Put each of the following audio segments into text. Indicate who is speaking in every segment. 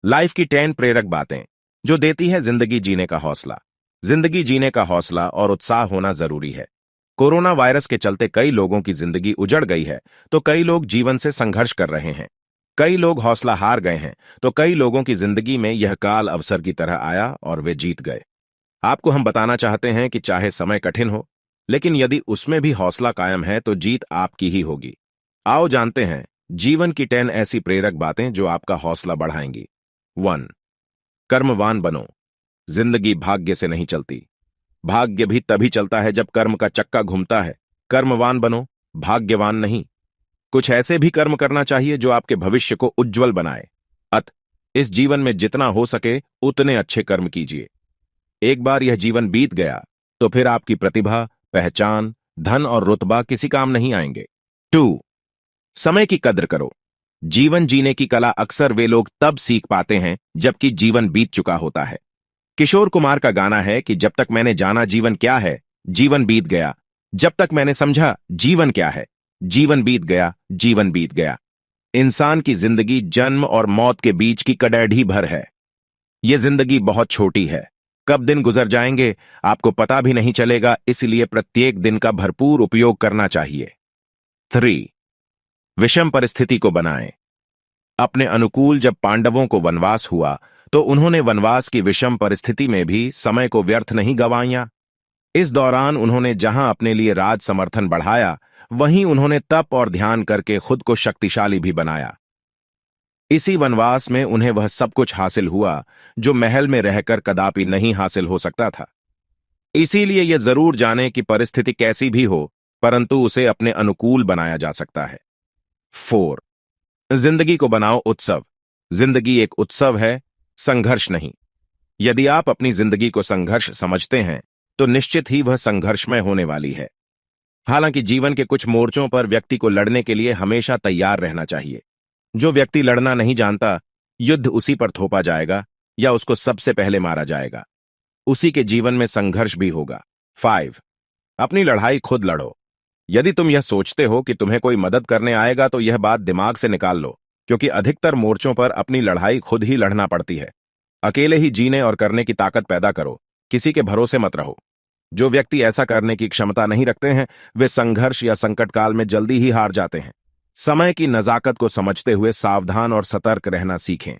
Speaker 1: Life की 10 प्रेरक बातें जो देती है जिंदगी जीने का हौसला। जिंदगी जीने का हौसला और उत्साह होना जरूरी है। कोरोना वायरस के चलते कई लोगों की जिंदगी उजड़ गई है, तो कई लोग जीवन से संघर्ष कर रहे हैं। कई लोग हौसला हार गए हैं, तो कई लोगों की जिंदगी में यह काल अवसर की तरह आया और वे जीत गए। आपको हम बताना चाहते हैं कि चाहे समय कठिन हो, लेकिन यदि उसमें भी हौसला कायम है तो जीत आपकी ही होगी। आओ जानते हैं जीवन की 10 ऐसी प्रेरक बातें जो आपका हौसला बढ़ाएंगी। 1. कर्मवान बनो। जिंदगी भाग्य से नहीं चलती। भाग्य भी तभी चलता है जब कर्म का चक्का घूमता है। कर्मवान बनो, भाग्यवान नहीं। कुछ ऐसे भी कर्म करना चाहिए जो आपके भविष्य को उज्जवल बनाए। इस जीवन में जितना हो सके उतने अच्छे कर्म कीजिए। एक बार यह जीवन बीत गया तो फिर आपकी प्रतिभा, पहचान, धन और रुतबा किसी काम नहीं आएंगे। 2. समय की कद्र करो। जीवन जीने की कला अक्सर वे लोग तब सीख पाते हैं जबकि जीवन बीत चुका होता है। किशोर कुमार का गाना है कि जब तक मैंने जाना जीवन क्या है, जीवन बीत गया। जब तक मैंने समझा जीवन क्या है, जीवन बीत गया, जीवन बीत गया। इंसान की जिंदगी जन्म और मौत के बीच की कड़ाही भर है। यह जिंदगी बहुत छोटी है। कब दिन गुजर जाएंगे आपको पता भी नहीं चलेगा, इसलिए प्रत्येक दिन का भरपूर उपयोग करना चाहिए। 3. विषम परिस्थिति को बनाएं। अपने अनुकूल जब पांडवों को वनवास हुआ तो उन्होंने वनवास की विषम परिस्थिति में भी समय को व्यर्थ नहीं गंवाया। इस दौरान उन्होंने जहां अपने लिए राज समर्थन बढ़ाया, वहीं उन्होंने तप और ध्यान करके खुद को शक्तिशाली भी बनाया। इसी वनवास में उन्हें वह सब कुछ हासिल हुआ जो महल में रहकर कदापि नहीं हासिल हो सकता था। इसीलिए यह जरूर जाने कि परिस्थिति कैसी भी हो, परंतु उसे अपने अनुकूल बनाया जा सकता है। 4. जिंदगी को बनाओ उत्सव। जिंदगी एक उत्सव है, संघर्ष नहीं। यदि आप अपनी जिंदगी को संघर्ष समझते हैं तो निश्चित ही वह संघर्षमय होने वाली है। हालांकि जीवन के कुछ मोर्चों पर व्यक्ति को लड़ने के लिए हमेशा तैयार रहना चाहिए। जो व्यक्ति लड़ना नहीं जानता, युद्ध उसी पर थोपा जाएगा या उसको सबसे पहले मारा जाएगा। उसी के जीवन में संघर्ष भी होगा। 5. अपनी लड़ाई खुद लड़ो। यदि तुम यह सोचते हो कि तुम्हें कोई मदद करने आएगा तो यह बात दिमाग से निकाल लो, क्योंकि अधिकतर मोर्चों पर अपनी लड़ाई खुद ही लड़ना पड़ती है। अकेले ही जीने और करने की ताकत पैदा करो, किसी के भरोसे मत रहो। जो व्यक्ति ऐसा करने की क्षमता नहीं रखते हैं, वे संघर्ष या संकट काल में जल्दी ही हार जाते हैं। समय की नजाकत को समझते हुए सावधान और सतर्क रहना सीखें।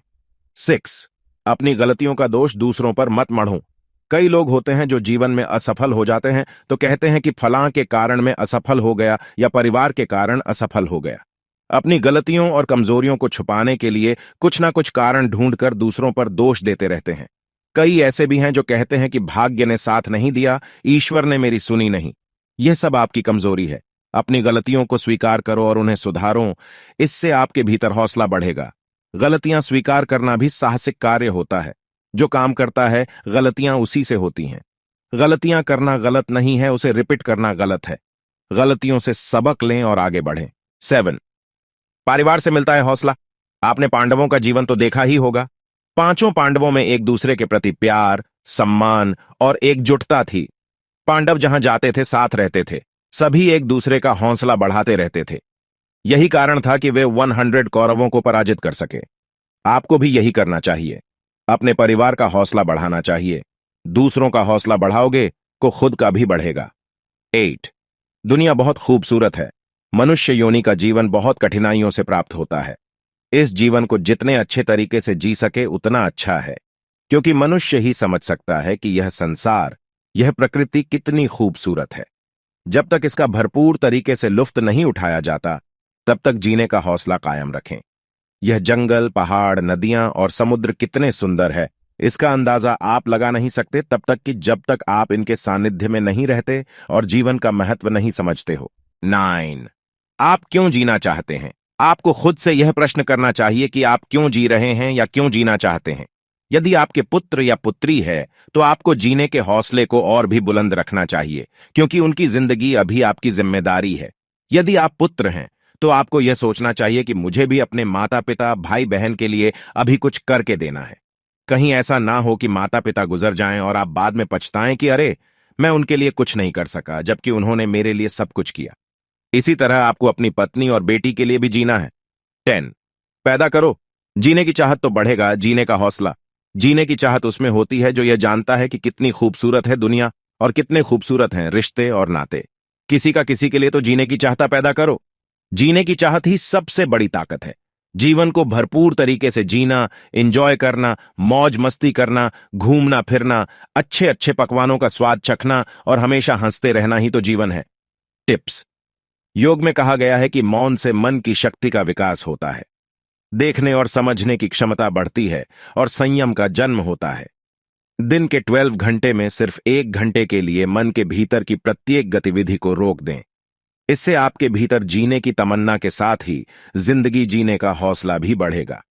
Speaker 1: 6. अपनी गलतियों का दोष दूसरों पर मत मढ़ो। कई लोग होते हैं जो जीवन में असफल हो जाते हैं तो कहते हैं कि फलां के कारण मैं असफल हो गया या परिवार के कारण असफल हो गया। अपनी गलतियों और कमजोरियों को छुपाने के लिए कुछ ना कुछ कारण ढूंढकर दूसरों पर दोष देते रहते हैं। कई ऐसे भी हैं जो कहते हैं कि भाग्य ने साथ नहीं दिया, ईश्वर ने मेरी सुनी नहीं। यह सब आपकी कमजोरी है। अपनी गलतियों को स्वीकार करो और उन्हें सुधारो। इससे आपके भीतर हौसला बढ़ेगा। गलतियां स्वीकार करना भी साहसिक कार्य होता है। जो काम करता है गलतियां उसी से होती हैं। गलतियां करना गलत नहीं है, उसे रिपीट करना गलत है। गलतियों से सबक लें और आगे बढ़ें। 7. परिवार से मिलता है हौसला। आपने पांडवों का जीवन तो देखा ही होगा। पांचों पांडवों में एक दूसरे के प्रति प्यार, सम्मान और एकजुटता थी। पांडव जहां जाते थे साथ रहते थे। सभी एक दूसरे का हौसला बढ़ाते रहते थे। यही कारण था कि वे 100 कौरवों को पराजित कर सके। आपको भी यही करना चाहिए। अपने परिवार का हौसला बढ़ाना चाहिए। दूसरों का हौसला बढ़ाओगे तो खुद का भी बढ़ेगा। 8. दुनिया बहुत खूबसूरत है। मनुष्य योनि का जीवन बहुत कठिनाइयों से प्राप्त होता है। इस जीवन को जितने अच्छे तरीके से जी सके उतना अच्छा है, क्योंकि मनुष्य ही समझ सकता है कि यह संसार, यह प्रकृति कितनी खूबसूरत है। जब तक इसका भरपूर तरीके से लुत्फ नहीं उठाया जाता, तब तक जीने का हौसला कायम रखें। यह जंगल, पहाड़, नदियां और समुद्र कितने सुंदर है, इसका अंदाजा आप लगा नहीं सकते तब तक कि जब तक आप इनके सानिध्य में नहीं रहते और जीवन का महत्व नहीं समझते हो। 9. आप क्यों जीना चाहते हैं? आपको खुद से यह प्रश्न करना चाहिए कि आप क्यों जी रहे हैं या क्यों जीना चाहते हैं। यदि आपके पुत्र या पुत्री है तो आपको जीने के हौसले को और भी बुलंद रखना चाहिए, क्योंकि उनकी जिंदगी अभी आपकी जिम्मेदारी है। यदि आप पुत्र हैं तो आपको यह सोचना चाहिए कि मुझे भी अपने माता पिता, भाई बहन के लिए अभी कुछ करके देना है। कहीं ऐसा ना हो कि माता पिता गुजर जाएं और आप बाद में पछताएं कि अरे, मैं उनके लिए कुछ नहीं कर सका, जबकि उन्होंने मेरे लिए सब कुछ किया। इसी तरह आपको अपनी पत्नी और बेटी के लिए भी जीना है। 10. पैदा करो। जीने की चाहत तो बढ़ेगा, जीने का हौसला। जीने की चाहत उसमें होती है जो यह जानता है कि कितनी खूबसूरत है दुनिया और कितने खूबसूरत हैं रिश्ते और नाते। किसी का किसी के लिए तो जीने की चाहता पैदा करो। जीने की चाहत ही सबसे बड़ी ताकत है। जीवन को भरपूर तरीके से जीना, एंजॉय करना, मौज मस्ती करना, घूमना फिरना, अच्छे अच्छे पकवानों का स्वाद चखना और हमेशा हंसते रहना ही तो जीवन है। टिप्स। योग में कहा गया है कि मौन से मन की शक्ति का विकास होता है, देखने और समझने की क्षमता बढ़ती है और संयम का जन्म होता है। दिन के 12 घंटे में सिर्फ 1 घंटे के लिए मन के भीतर की प्रत्येक गतिविधि को रोक दें। इससे आपके भीतर जीने की तमन्ना के साथ ही जिंदगी जीने का हौसला भी बढ़ेगा।